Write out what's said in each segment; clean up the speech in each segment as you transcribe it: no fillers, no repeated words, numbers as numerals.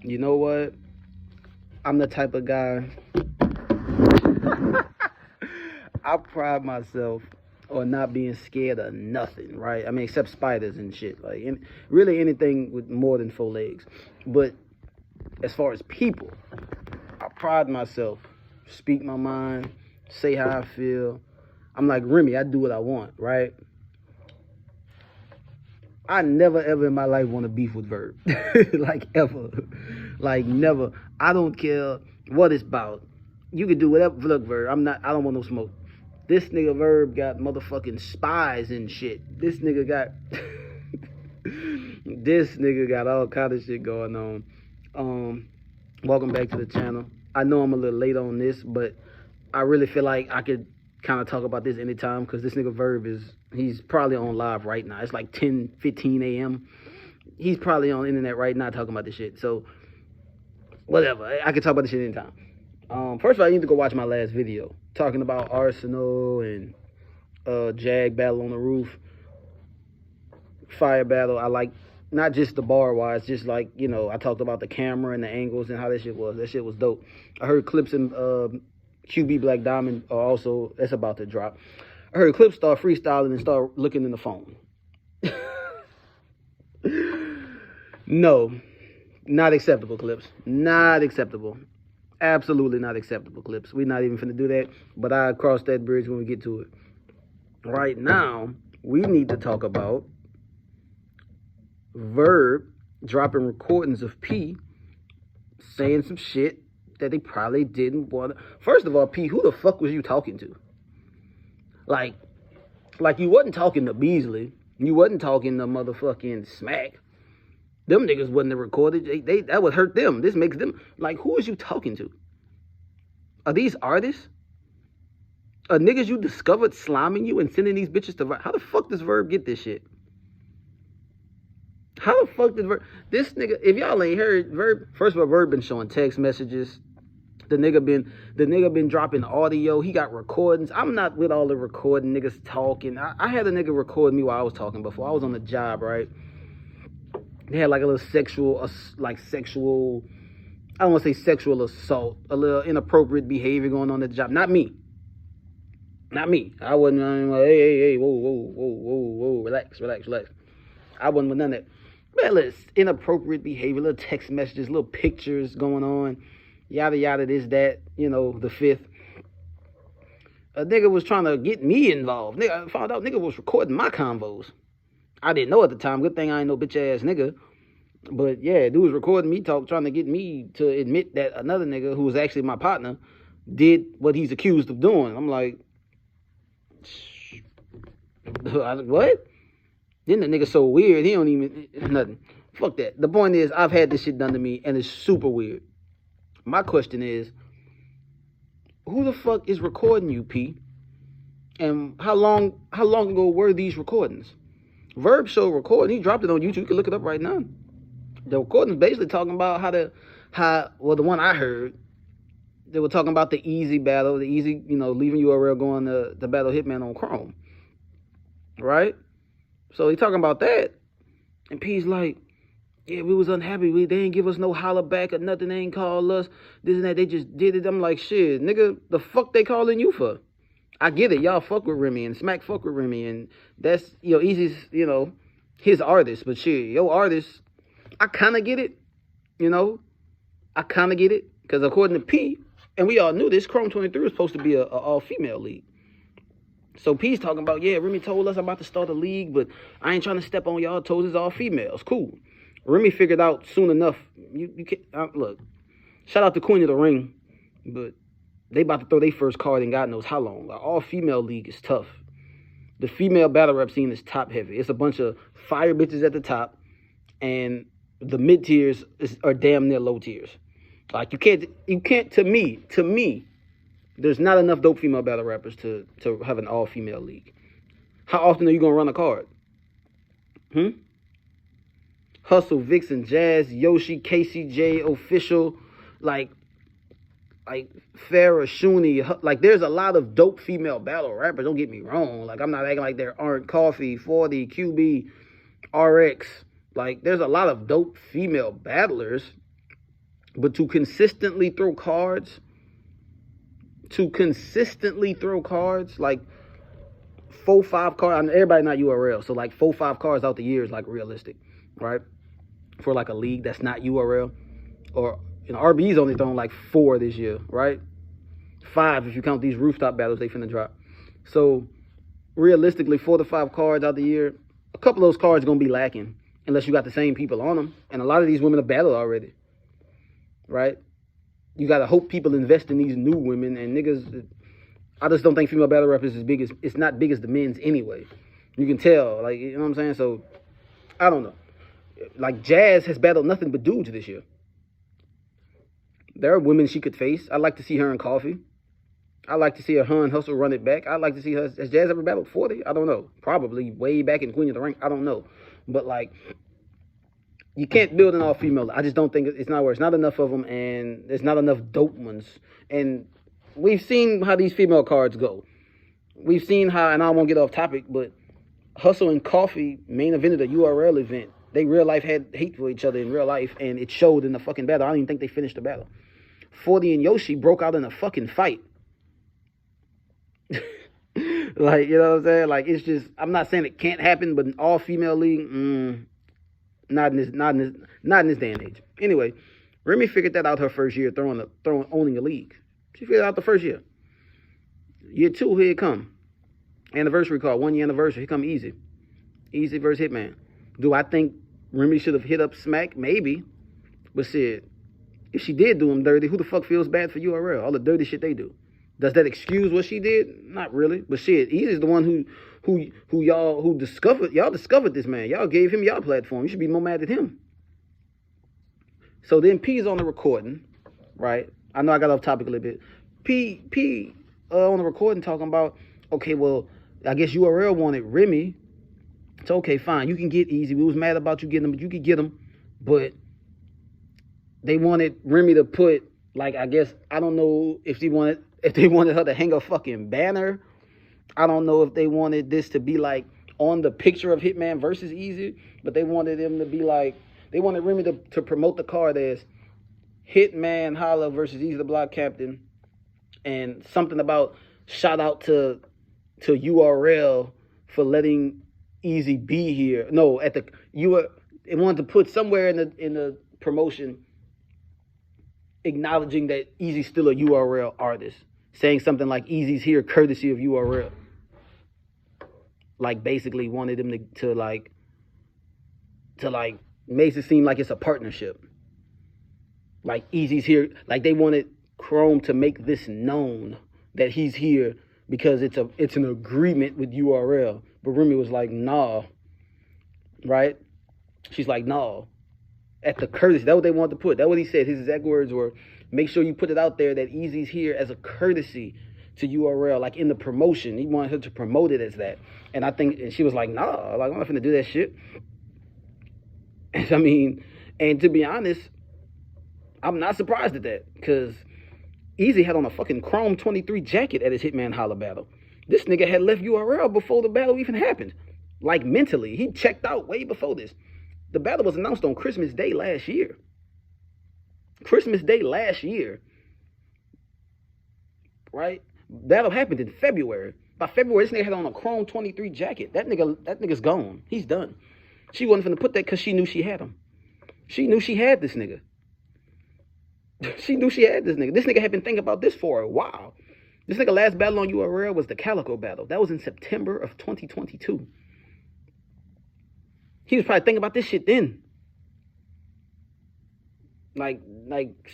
You know what? I'm the type of guy. I pride myself on not being scared of nothing, right? I mean, except spiders and shit. Like, really anything with more than 4 legs. But as far as people, I pride myself. Speak my mind, say how I feel. I'm like Remy, I do what I want, right? I never ever in my life want to beef with Verb. Like ever. Like never. I don't care what it's about. You can do whatever. Look, Verb, I don't want no smoke. This nigga Verb got motherfucking spies and shit. This nigga got this nigga got all kind of shit going on. Welcome back to the channel. I know I'm a little late on this, but I really feel like I could kind of talk about this anytime because this nigga Verb he's probably on live right now. It's like 10:15 a.m. He's probably on the internet right now talking about this shit. So whatever, I can talk about this shit anytime. First of all, I need to go watch my last video talking about Arsenal and Jag battle on the roof, fire battle. I like not just the bar wise, just like, you know, I talked about the camera and the angles and how that shit was. That shit was dope. I heard clips in QB Black Diamond are also, that's about to drop. I heard clips start freestyling and start looking in the phone. No, not acceptable, clips. Not acceptable. Absolutely not acceptable, clips. We're not even finna do that, but I'll cross that bridge when we get to it. Right now, we need to talk about Verb dropping recordings of P saying some shit that they probably didn't want to. First of all, P, who the fuck was you talking to? Like you wasn't talking to Beasley. You wasn't talking to motherfucking Smack. Them niggas wasn't recorded. They that would hurt them. This makes them, like, who is you talking to? Are these artists? Are niggas you discovered sliming you and sending these bitches to Verb? How the fuck does Verb get this shit? How the fuck did Verb? This nigga, if y'all ain't heard, Verb, first of all, Verb been showing text messages. The nigga been dropping audio. He got recordings. I'm not with all the recording niggas talking. I had a nigga record me while I was talking before. I was on the job, right? They had like a little sexual, I don't want to say sexual assault, a little inappropriate behavior going on at the job. Not me. I wasn't like, hey, whoa, relax. I wasn't with none of that. Man, little inappropriate behavior, little text messages, little pictures going on, yada yada, this, that, you know, the fifth. A nigga was trying to get me involved. Nigga, I found out nigga was recording my convos. I didn't know at the time. Good thing I ain't no bitch ass nigga. But yeah, dude was recording me trying to get me to admit that another nigga who was actually my partner did what he's accused of doing. I'm like, what? Then the nigga so weird, he don't even, nothing. Fuck that. The point is, I've had this shit done to me, and it's super weird. My question is, who the fuck is recording you, P? And how long ago were these recordings? Verb show recording, he dropped it on YouTube. You can look it up right now. The recording's basically talking about well, the one I heard, they were talking about the easy battle, the easy, you know, leaving URL going to battle Hitman on Chrome. Right? So he talking about that. And P's like, yeah, we was unhappy. They didn't give us no holler back or nothing. They ain't call us. This and that. They just did it. I'm like, shit, nigga, the fuck they calling you for? I get it. Y'all fuck with Remy and Smack fuck with Remy. And that's, you know, Easy's, you know, his artist. But shit, your artist, I kind of get it. You know? I kind of get it. Because according to P, and we all knew this, Chrome 23 was supposed to be a all-female league. So P's talking about, yeah, Remy told us I'm about to start a league, but I ain't trying to step on y'all toes. It's all females. Cool. Remy figured out soon enough. You can't, look, shout out to Queen of the Ring, but they about to throw their first card in God knows how long. Like, all female league is tough. The female battle rap scene is top heavy. It's a bunch of fire bitches at the top, and the mid tiers are damn near low tiers. Like, you can't. To me, there's not enough dope female battle rappers to have an all female league. How often are you gonna run a card? Hustle, Vixen, Jazz, Yoshi, KCJ, Official, like Farrah, Shuni. Like, there's a lot of dope female battle rappers. Don't get me wrong. Like, I'm not acting like there aren't Coffee, 40, QB, RX. Like, there's a lot of dope female battlers. But to consistently throw cards, like 4-5 cards, everybody not URL, so like 4-5 cards out the year is like realistic, right? For like a league that's not URL, or RB's only thrown like 4 this year, right? 5 if you count these rooftop battles they finna drop. So realistically, 4 to 5 cards out the year, a couple of those cards are gonna be lacking unless you got the same people on them, and a lot of these women are battled already, right? You gotta hope people invest in these new women, and niggas, I just don't think female battle rap is as big as, it's not big as the men's anyway. You can tell, like, you know what I'm saying? So, I don't know. Like, Jazz has battled nothing but dudes this year. There are women she could face. I'd like to see her in Coffee. I'd like to see her and Hustle run it back. I'd like to see her. Has Jazz ever battled 40? I don't know. Probably way back in Queen of the Ring. I don't know. But, like, you can't build an all-female. I just don't think it's not where it's not enough of them, and there's not enough dope ones. And we've seen how these female cards go. We've seen how, and I won't get off topic, but Hustle and Coffee main evented a URL event. They real life had hate for each other in real life, and it showed in the fucking battle. I don't even think they finished the battle. 40 and Yoshi broke out in a fucking fight. Like, you know what I'm saying? Like, it's just, I'm not saying it can't happen, but an all-female league, not in this day and age. Anyway, Remy figured that out her first year owning a league. She figured it out the first year. Year 2, here it come. Anniversary card, 1 year anniversary. Here come Easy. Easy versus Hitman. Do I think Remy should have hit up Smack? Maybe. But shit, if she did do him dirty, who the fuck feels bad for URL? All the dirty shit they do. Does that excuse what she did? Not really. But shit, Easy's the one who discovered this man. Y'all gave him y'all platform. You should be more mad at him. So then P's on the recording, right? I know I got off topic a little bit. P on the recording talking about, okay, well, I guess URL wanted Remy. It's okay, fine. You can get Easy. We was mad about you getting him, but you could get him. But they wanted Remy to put, like, I guess, I don't know if they wanted her to hang a fucking banner. I don't know if they wanted this to be like on the picture of Hitman versus Easy, but they wanted him to be like, they wanted Remy to promote the card as Hitman Holla versus Easy the Block Captain, and something about shout out to URL for letting Easy be here. No, it wanted to put somewhere in the promotion acknowledging that Easy's still a URL artist, saying something like Easy's here courtesy of URL. Like, basically wanted him to makes it seem like it's a partnership. Like, Easy's here, like they wanted Chrome to make this known that he's here because it's an agreement with URL. But Remy was like, nah. Right? She's like, nah. At the courtesy, that's what they wanted to put. That's what he said. His exact words were, make sure you put it out there that Easy's here as a courtesy to URL, like in the promotion. He wanted her to promote it as that. And I think, and she was like, nah, like, I'm not finna do that shit. I mean, and to be honest, I'm not surprised at that, because Easy had on a fucking Chrome 23 jacket at his Hitman Holla battle. This nigga had left URL before the battle even happened. Like, mentally. He checked out way before this. The battle was announced on Christmas Day last year. Christmas Day last year. Right? Battle happened in February. By February, this nigga had on a Chrome 23 jacket. That nigga's gone. He's done. She wasn't finna put that because she knew she had him. She knew she had this nigga. She knew she had this nigga. This nigga had been thinking about this for a while. This nigga last battle on URL was the Calico battle. That was in September of 2022. He was probably thinking about this shit then. Like,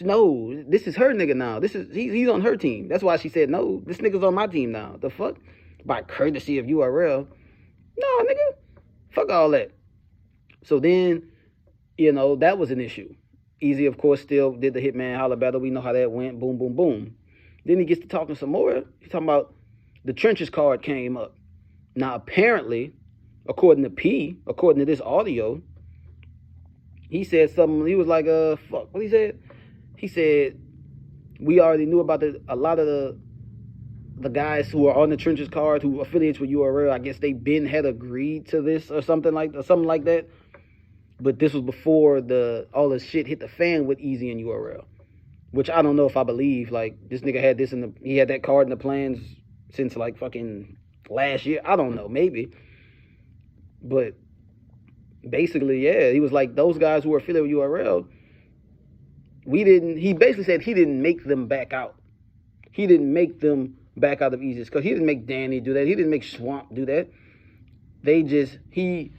no, this is her nigga now. He's on her team. That's why she said, no, this nigga's on my team now. The fuck? By courtesy of URL. No, nigga. Fuck all that. So then, that was an issue. Easy, of course, still did the Hitman Holla battle. We know how that went. Boom, boom, boom. Then he gets to talking some more. He's talking about the trenches card came up. Now, apparently, according to this audio, he said something. He was like, fuck. What he said? He said, we already knew about a lot of the guys who are on the trenches card who affiliates with URL. I guess they had agreed to this or something like that. But this was before all the shit hit the fan with Easy and URL, which I don't know if I believe. Like, this nigga had he had that card in the plans since like fucking last year. I don't know, maybe. But basically, yeah, he was like, those guys who were affiliated with URL, he basically said he didn't make them back out. He didn't make them back out of Easy's, because he didn't make Danny do that. He didn't make Swamp do that. They just, he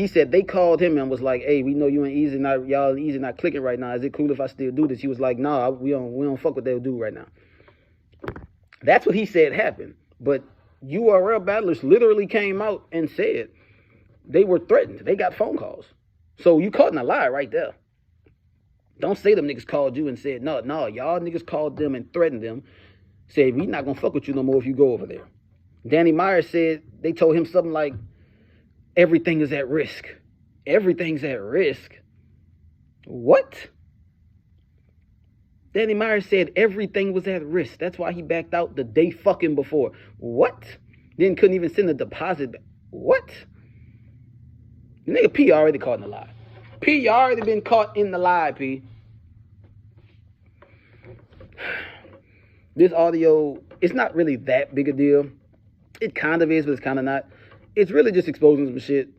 said they called him and was like, hey, we know you and Easy y'all and Easy not clicking right now. Is it cool if I still do this? He was like, nah, we don't fuck what they'll do right now. That's what he said happened. But URL battlers literally came out and said they were threatened. They got phone calls. So you caught in a lie right there. Don't say them niggas called you and said, no, y'all niggas called them and threatened them. Said, we not gonna fuck with you no more if you go over there. Danny Myers said they told him something like, everything is at risk. Everything's at risk. What? Danny Myers said everything was at risk. That's why he backed out the day fucking before. What? Then couldn't even send a deposit back. What? The nigga P already caught in the lie. P already been caught in the lie, P. This audio, it's not really that big a deal. It kind of is, but it's kind of not. It's really just exposing some shit.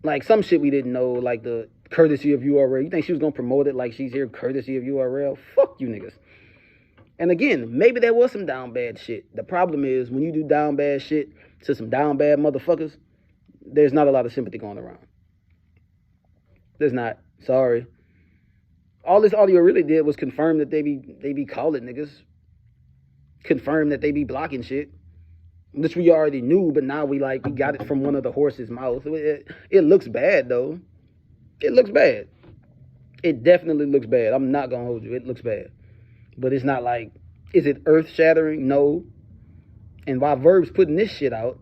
Like some shit we didn't know, like the courtesy of URL. You think she was going to promote it like she's here courtesy of URL? Fuck you niggas. And again, maybe there was some down bad shit. The problem is when you do down bad shit to some down bad motherfuckers, there's not a lot of sympathy going around. There's not. Sorry. All this audio really did was confirm that they be calling niggas. Confirm that they be blocking shit. Which we already knew, but now we got it from one of the horse's mouth. It looks bad, though. It looks bad. It definitely looks bad. I'm not going to hold you. It looks bad. But it's not like, is it earth-shattering? No. And while Verb's putting this shit out,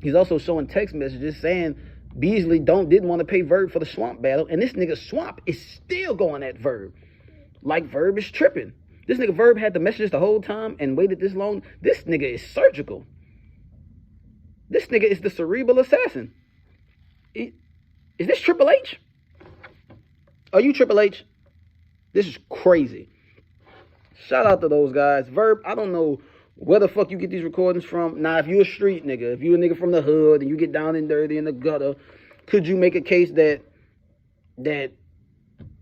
he's also showing text messages saying Beasley didn't want to pay Verb for the Swamp battle, and this nigga Swamp is still going at Verb. Like Verb is tripping. This nigga Verb had the messages the whole time and waited this long. This nigga is surgical. This nigga is the cerebral assassin. Is this Triple H? Are you Triple H? This is crazy. Shout out to those guys. Verb, I don't know where the fuck you get these recordings from. Now, if you a street nigga, if you a nigga from the hood and you get down and dirty in the gutter, could you make a case that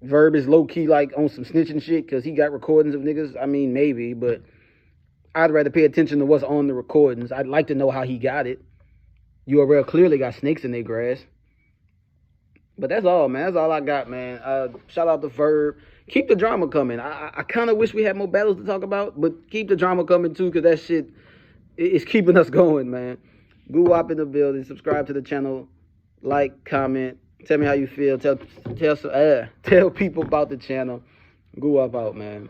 Verb is low-key like on some snitching shit because he got recordings of niggas? I mean, maybe, but I'd rather pay attention to what's on the recordings. I'd like to know how he got it. URL clearly got snakes in their grass. But that's all, man. That's all I got, man. Shout out to Verb. Keep the drama coming. I kind of wish we had more battles to talk about, but keep the drama coming too, because that shit is keeping us going, man. Goo-wop in the building. Subscribe to the channel. Like, comment. Tell me how you feel. Tell people about the channel. Goo-wop out, man.